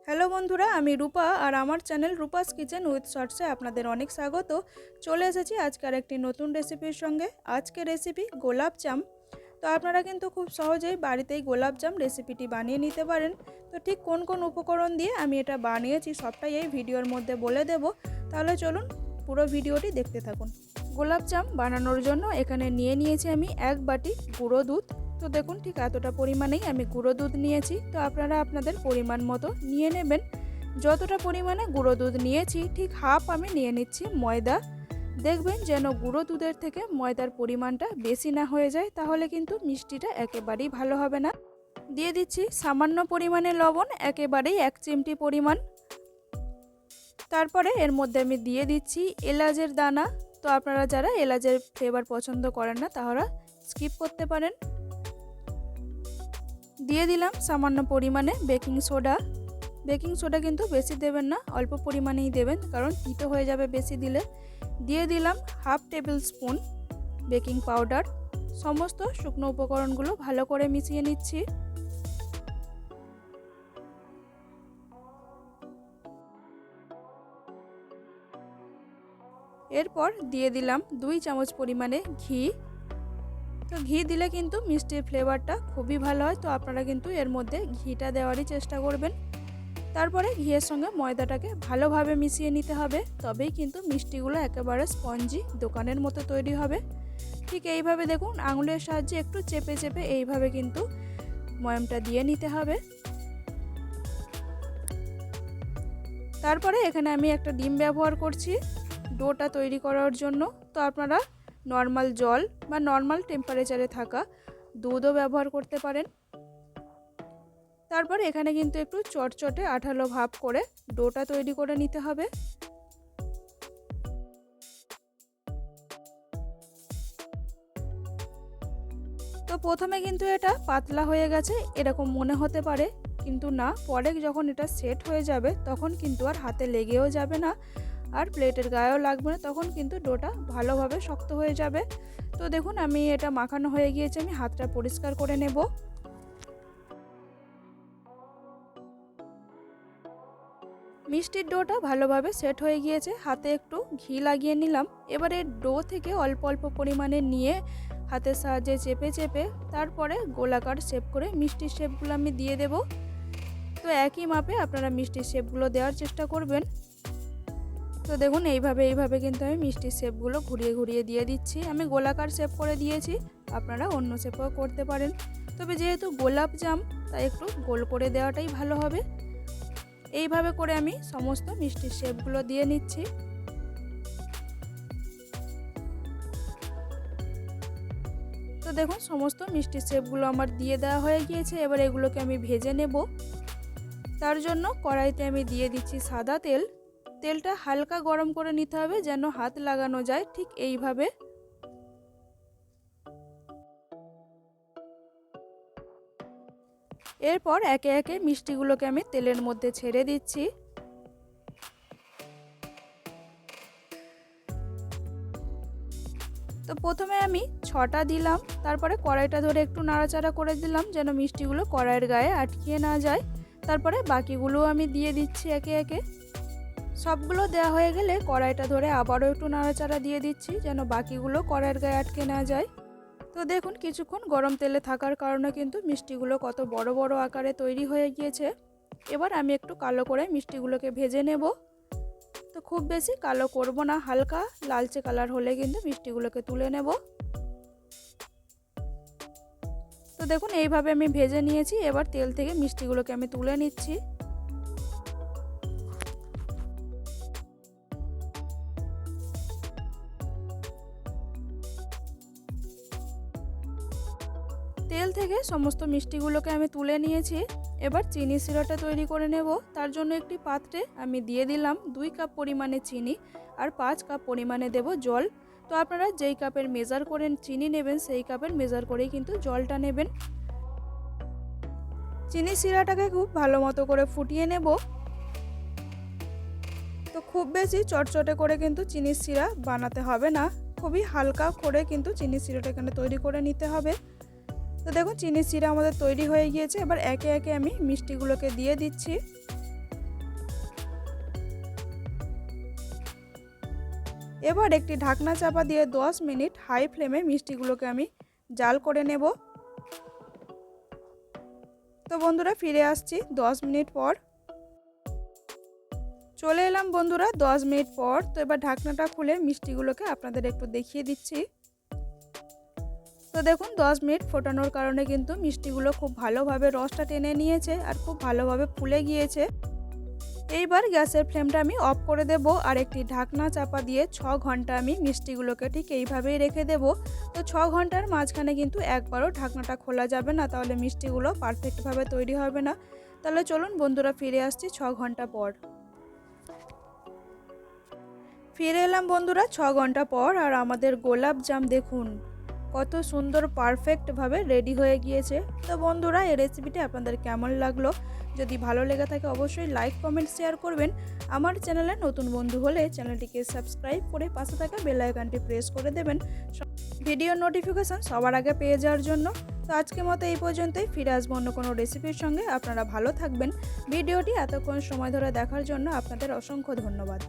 Hello বন্ধুরা, আমি রূপা আর আমার চ্যানেল রূপাস কিচেন উইথ শর্টসে আপনাদের অনেক স্বাগত। চলে এসেছি আজকের একটি নতুন রেসিপির সঙ্গে। আজকের রেসিপি গোলাপ জাম। তো আপনারা কিন্তু খুব সহজেই বাড়িতেই গোলাপ জাম রেসিপিটি বানিয়ে নিতে পারেন। তো ঠিক কোন কোন উপকরণ দিয়ে আমি এটা বানিয়েছি সবটাই এই ভিডিওর মধ্যে বলে দেব। তাহলে চলুন পুরো ভিডিওটি দেখতে থাকুন। গোলাপ জাম বানানোর জন্য এখানে নিয়েছি আমি 1 বাটি গুঁড়ো দুধ। তো দেখুন ঠিক এতটা পরিমাণেই আমি গুঁড়ো দুধ নিয়েছি। তো আপনারা আপনাদের পরিমাণ মতো নিয়ে নেবেন। যতটা পরিমাণে গুঁড়ো দুধ নিয়েছি ঠিক হাফ আমি নিয়ে নিচ্ছি ময়দা। দেখবেন যেন গুঁড়ো দুধের থেকে ময়দার পরিমাণটা বেশি না হয়ে যায়, তাহলে কিন্তু মিষ্টিটা একেবারেই ভালো হবে না। দিয়ে দিচ্ছি সামান্য পরিমাণে লবণ, একেবারেই 1 চিমটি পরিমাণ। তারপরে এর মধ্যে আমি দিয়ে দিচ্ছি এলাচের দানা। তো আপনারা যারা এলাচের ফ্লেভার পছন্দ করেন না তারা স্কিপ করতে পারেন। দিয়ে দিলাম সামান্য পরিমাণে বেকিং সোডা। বেকিং সোডা কিন্তু বেশি দেবেন না, অল্প পরিমাণেই দেবেন, কারণ তিতো হয়ে যাবে বেশি দিলে। দিয়ে দিলাম half table spoon baking powder. সমস্ত শুকনো উপকরণগুলো ভালো করে মিশিয়ে নিচ্ছি। এরপর দিয়ে দিলাম 2 চামচ পরিমাণে ঘি। তো ঘি দিলে কিন্তু মিষ্টির ফ্লেভারটা খুবই ভালো হয়, তো আপনারা কিন্তু এর মধ্যে ঘিটা দেওয়ারই চেষ্টা করবেন। তারপরে ঘিয়ের সঙ্গে ময়দাটাকে ভালোভাবে মিশিয়ে নিতে হবে, তবেই কিন্তু মিষ্টিগুলো একেবারে স্পঞ্জি দোকানের মতো তৈরি হবে। ঠিক এইভাবে দেখুন আঙুলের সাহায্যে একটু চেপে চেপে এইভাবে কিন্তু ময়ামটা দিয়ে নিতে হবে। তারপরে এখানে আমি একটা ডিম ব্যবহার করছি ডোটা তৈরি করার জন্য। তো আপনারা নর্মাল জল বা নর্মাল টেম্পারেচারে থাকা দুধও ব্যবহার করতে পারেন। তারপর এখানে কিন্তু একটু চটচটে আঠালো ভাব করে ডোটা তৈরি করে নিতে হবে। তো প্রথমে কিন্তু এটা পাতলা হয়ে গেছে এরকম মনে হতে পারে, কিন্তু না, পরে যখন এটা সেট হয়ে যাবে তখন কিন্তু আর হাতে লেগেও যাবে না, আর প্লেটের গায়েও লাগবে না, তখন কিন্তু ডোটা ভালোভাবে শক্ত হয়ে যাবে। তো দেখুন আমি এটা মাখানো হয়ে গিয়েছে, আমি হাতটা পরিষ্কার করে নেব। মিষ্টির ডোটা ভালোভাবে সেট হয়ে গিয়েছে, হাতে একটু ঘি লাগিয়ে নিলাম। এবারে ডো থেকে অল্প অল্প পরিমাণে নিয়ে হাতের সাহায্যে চেপে চেপে তারপরে গোলাকার শেপ করে মিষ্টির শেপগুলো আমি দিয়ে দেব। তো একই মাপে আপনারা মিষ্টির শেপগুলো দেওয়ার চেষ্টা করবেন। তো দেখুন এইভাবে কিন্তু আমি মিষ্টির শেপগুলো ঘুরিয়ে ঘুরিয়ে দিয়ে দিচ্ছি। আমি গোলাকার শেপ করে দিয়েছি, আপনারা অন্য শেপও করতে পারেন, তবে যেহেতু গোলাপ জাম তাই একটু গোল করে দেওয়াটাই ভালো হবে। এইভাবে করে আমি সমস্ত মিষ্টির শেপগুলো দিয়ে নিচ্ছি। তো দেখুন সমস্ত মিষ্টির শেপগুলো আমার দিয়ে দেওয়া হয়ে গিয়েছে। এবার এগুলোকে আমি ভেজে নেব। তার জন্য কড়াইতে আমি দিয়ে দিচ্ছি সাদা তেল। তেলটা হালকা গরম করে নিতে হবে যেন হাত লাগানো যায়, ঠিক এইভাবে। এরপর একে একে মিষ্টিগুলোকে আমি তেলের মধ্যে ছেড়ে দিচ্ছি। তো প্রথমে আমি 6টা দিলাম, তারপরে কড়াইটা ধরে একটু নাড়াচাড়া করে দিলাম যেন মিষ্টিগুলো কড়াইয়ের গায়ে আটকিয়ে না যায়। তারপরে বাকিগুলো আমি দিয়ে দিচ্ছি একে একে। সবগুলো দেওয়া হয়ে গেলে কড়াইটা ধরে আবারও একটু নাড়াচাড়া দিয়ে দিচ্ছি যেন বাকিগুলো কড়াইয়ের গায়ে আটকে না যায়। তো দেখুন কিছুক্ষণ গরম তেলে থাকার কারণে কিন্তু মিষ্টিগুলো কত বড় বড় আকারে তৈরি হয়ে গিয়েছে। এবার আমি একটু কালো করে মিষ্টিগুলোকে ভেজে নেব। তো খুব বেশি কালো করব না, হালকা লালচে কালার হলে কিন্তু মিষ্টিগুলোকে তুলে নেব। তো দেখুন এইভাবে আমি ভেজে নিয়েছি। এবার তেল থেকে মিষ্টিগুলোকে আমি তুলে নিচ্ছি। তেল থেকে সমস্ত মিষ্টিগুলোকে আমি তুলে নিয়েছি। এবার চিনি সিরাটা তৈরি করে নেব। তার জন্য একটি পাত্রে আমি দিয়ে দিলাম 2 কাপ পরিমাণে চিনি আর 5 কাপ পরিমাণে দেব জল। তো আপনারা যেই কাপের মেজার করে চিনি নেবেন সেই কাপের মেজার করেই কিন্তু জলটা নেবেন। চিনি সিরাটাকে খুব ভালো মতো করে ফুটিয়ে নেব। তো খুব বেশি চটচটে করে কিন্তু চিনির সিরা বানাতে হবে না, খুবই হালকা করে কিন্তু চিনির সিরাটা এখানে তৈরি করে নিতে হবে। তো দেখুন চিনির সিরা আমাদের তৈরি হয়ে গিয়েছে। এবার একে একে আমি মিষ্টিগুলোকে দিয়ে দিচ্ছি। এবার একটি ঢাকনা চাপা দিয়ে 10 মিনিট হাই ফ্লেমে মিষ্টিগুলোকে আমি জাল করে নেব। তো বন্ধুরা ফিরে আসছি 10 মিনিট পর। চলে এলাম বন্ধুরা 10 মিনিট পর। তো এবার ঢাকনাটা খুলে মিষ্টিগুলোকে আপনাদের একটু দেখিয়ে দিচ্ছি। তো দেখুন 10 মিনিট ফোটানোর কারণে কিন্তু মিষ্টিগুলো খুব ভালোভাবে রসটা টেনে নিয়েছে আর খুব ভালোভাবে ফুলে গিয়েছে। এইবার গ্যাসের ফ্লেমটা আমি অফ করে দেব আর একটি ঢাকনা চাপা দিয়ে 6 ঘন্টা আমি মিষ্টিগুলোকে ঠিক এইভাবেই রেখে দেব। তো 6 ঘন্টার মাঝখানে কিন্তু একবারও ঢাকনাটা খোলা যাবে না, তাহলে মিষ্টিগুলো পারফেক্টভাবে তৈরি হবে না। তাহলে চলুন বন্ধুরা ফিরে আসছি 6 ঘন্টা পর। ফিরে এলাম বন্ধুরা 6 ঘন্টা পর আর আমাদের গোলাপ জাম দেখুন কত সুন্দর পারফেক্টভাবে রেডি হয়ে গিয়েছে। তো বন্ধুরা এই রেসিপিটি আপনাদের কেমন লাগলো? যদি ভালো লেগে থাকে অবশ্যই লাইক কমেন্ট শেয়ার করবেন। আমার চ্যানেলে নতুন বন্ধু হলে চ্যানেলটিকে সাবস্ক্রাইব করে পাশে থাকা বেল আইকনটি প্রেস করে দেবেন ভিডিও নোটিফিকেশন সবার আগে পেয়ে যাওয়ার জন্য। তো আজকের মতো এই পর্যন্তই, ফিরে আসবো অন্য কোনো রেসিপির সঙ্গে। আপনারা ভালো থাকবেন। ভিডিওটি এতক্ষণ সময় ধরে দেখার জন্য আপনাদের অসংখ্য ধন্যবাদ।